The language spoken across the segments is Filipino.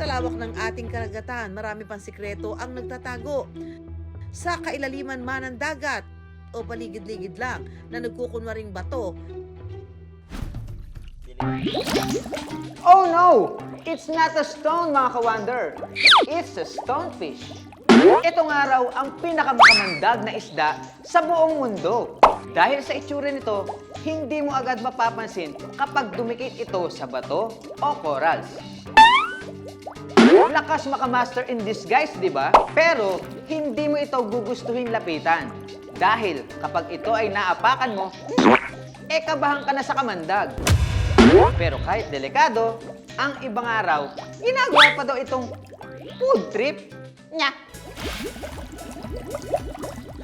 Sa lawak ng ating karagatan, marami pang sikreto ang nagtatago. Sa kailaliman man ng dagat o paligid-ligid lang na nagkukunwaring bato. Oh no! It's not a stone, mga kawander. It's a stonefish. Ito nga raw ang pinakamakamandag na isda sa buong mundo. Dahil sa itsura nito, hindi mo agad mapapansin kapag dumikit ito sa bato o corals. Lakas makamaster in disguise, di ba? Pero hindi mo ito gugustuhin lapitan. Dahil kapag ito ay naapakan mo, kabahan ka na sa kamandag. Pero kahit delikado, ang ibang araw, ginagawa pa daw itong food trip. Nya!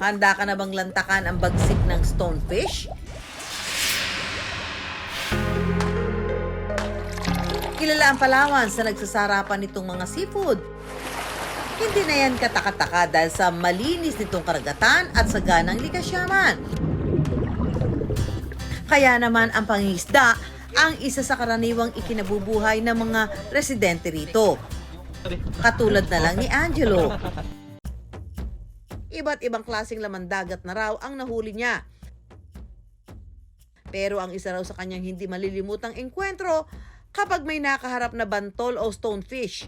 Handa ka na bang lantakan ang bagsik ng stonefish? Kilala ang Palawan sa nagsasarapan nitong mga seafood. Hindi na yan kataka-taka dahil sa malinis nitong karagatan at saganang likasyaman. Kaya naman ang pangingisda ang isa sa karaniwang ikinabubuhay ng mga residente rito. Katulad na lang ni Angelo. Iba't ibang klaseng laman dagat na raw ang nahuli niya. Pero ang isa raw sa kanyang hindi malilimutang engkwentro kapag may nakaharap na bantol o stonefish.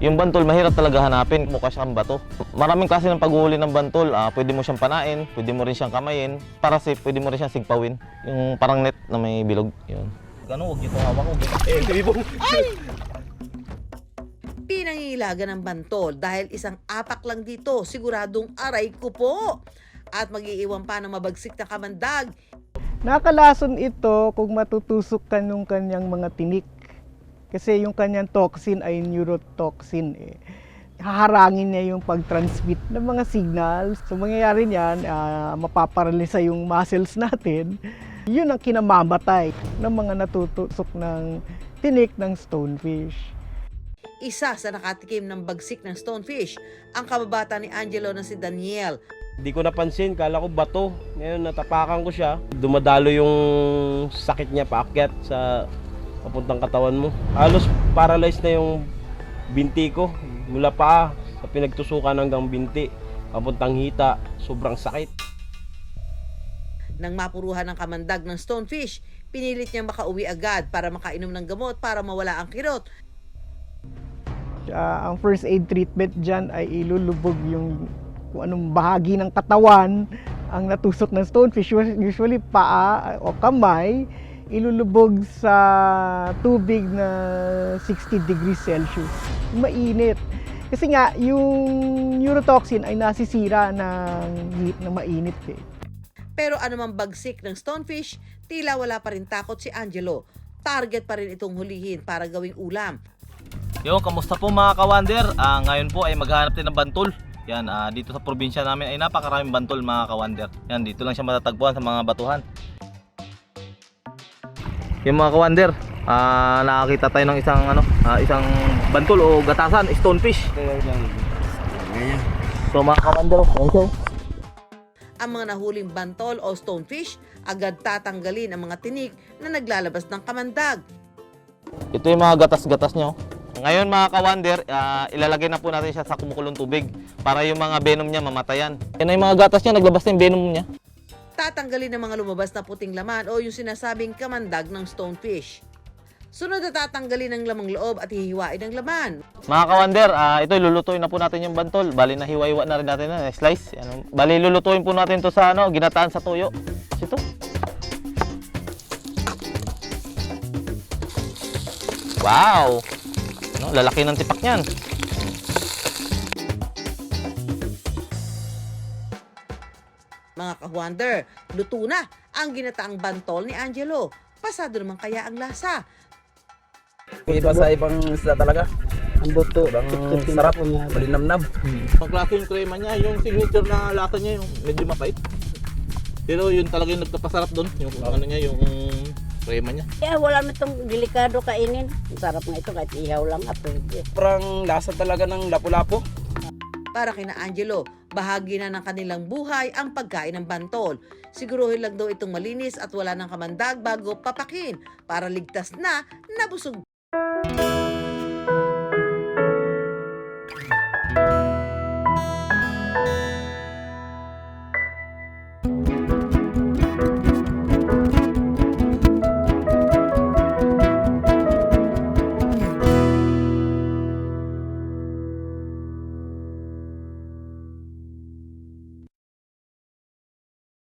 Yung bantol, mahirap talaga hanapin. Mukha siyang bato. Maraming klase ng paghuli ng bantol. Pwede mo siyang panain, pwede mo rin siyang kamayin. Para safe, pwede mo rin siyang sigpawin. Yung parang net na may bilog. Yun. Gano'n, huwag itong hawak ko. Pinangingilaga ng bantol dahil isang apak lang dito, siguradong aray ko po. At mag-iiwan pa ng mabagsik na kamandag. Nakalason ito kung matutusok ka nung kanyang mga tinik. Kasi yung kanyang toxin ay neurotoxin. Haharangin niya yung pag-transmit ng mga signals. So mangyayari niyan, mapaparalisa yung muscles natin. Yun ang kinamamatay ng mga natutusok ng tinik ng stonefish. Isa sa nakatikim ng bagsik ng stonefish, ang kababata ni Angelo na si Daniel. Di ko napansin, kala ko bato. Ngayon natapakan ko siya. Dumadalo yung sakit niya paakyat sa papuntang katawan mo. Halos paralyzed na yung binti ko. Mula paa sa pinagtusukan hanggang binti. Papuntang hita, sobrang sakit. Nang mapuruhan ng kamandag ng stonefish, pinilit niyang makauwi agad para makainom ng gamot para mawala ang kirot. Ang first aid treatment dyan ay ilulubog yung kung anong bahagi ng katawan ang natusok ng stonefish. Usually paa o kamay, ilulubog sa tubig na 60 degrees Celsius. Mainit. Kasi nga, yung neurotoxin ay nasisira ng heat na mainit. Pero anumang bagsik ng stonefish, tila wala pa rin takot si Angelo. Target pa rin itong hulihin para gawing ulam. Yo, kamusta po mga kawander? Ngayon po ay maghahanap din ng bantol. Yan, dito sa probinsya namin ay napakaraming bantol mga kawander. Yan, dito lang siya matatagpuan sa mga batuhan. Yung mga kawander, nakakita tayo ng isang bantol o gatasan, stonefish. So mga kawander, Ang mga nahuling bantol o stonefish, agad tatanggalin ang mga tinik na naglalabas ng kamandag. ito yung mga gatas-gatas nyo. Ngayon mga kawander, ilalagay na po natin siya sa kumukulong tubig para yung mga venom niya mamatayan. Yan na yung mga gatas niya, naglabas na yung venom niya. Tatanggalin ang mga lumabas na puting laman o yung sinasabing kamandag ng stonefish. Sunod na tatanggalin ang lamang loob at hihiwain ang laman. Mga kawander, ito lulutuin na po natin yung bantol. Bali na hiwa-hiwa na rin natin na slice. Bali lulutuin po natin to sa ginataan sa tuyo. Ito. Wow! Lalaki ng tipak niyan. Mga ka-wonder, luto na ang ginataang bantol ni Angelo. Pasado naman kaya ang lasa. Iba sa ibang isda talaga. Ang buto, ang sarap, malinamnam. Pagklase yung krema niya, yung signature na lasa niya, yung medyo mapait. Pero yun talaga yung nagpapasarap doon, yung ano niya, yung krema niya. Kaya wala na itong delikado kainin. Ang sarap nga ito kahit ihaw lang at pwede. Parang lasa talaga ng lapu-lapu. Para kina Angelo, bahagi na ng kanilang buhay ang pagkain ng bantol. Siguruhin lang daw itong malinis at wala ng kamandag bago papakin para ligtas na nabusog.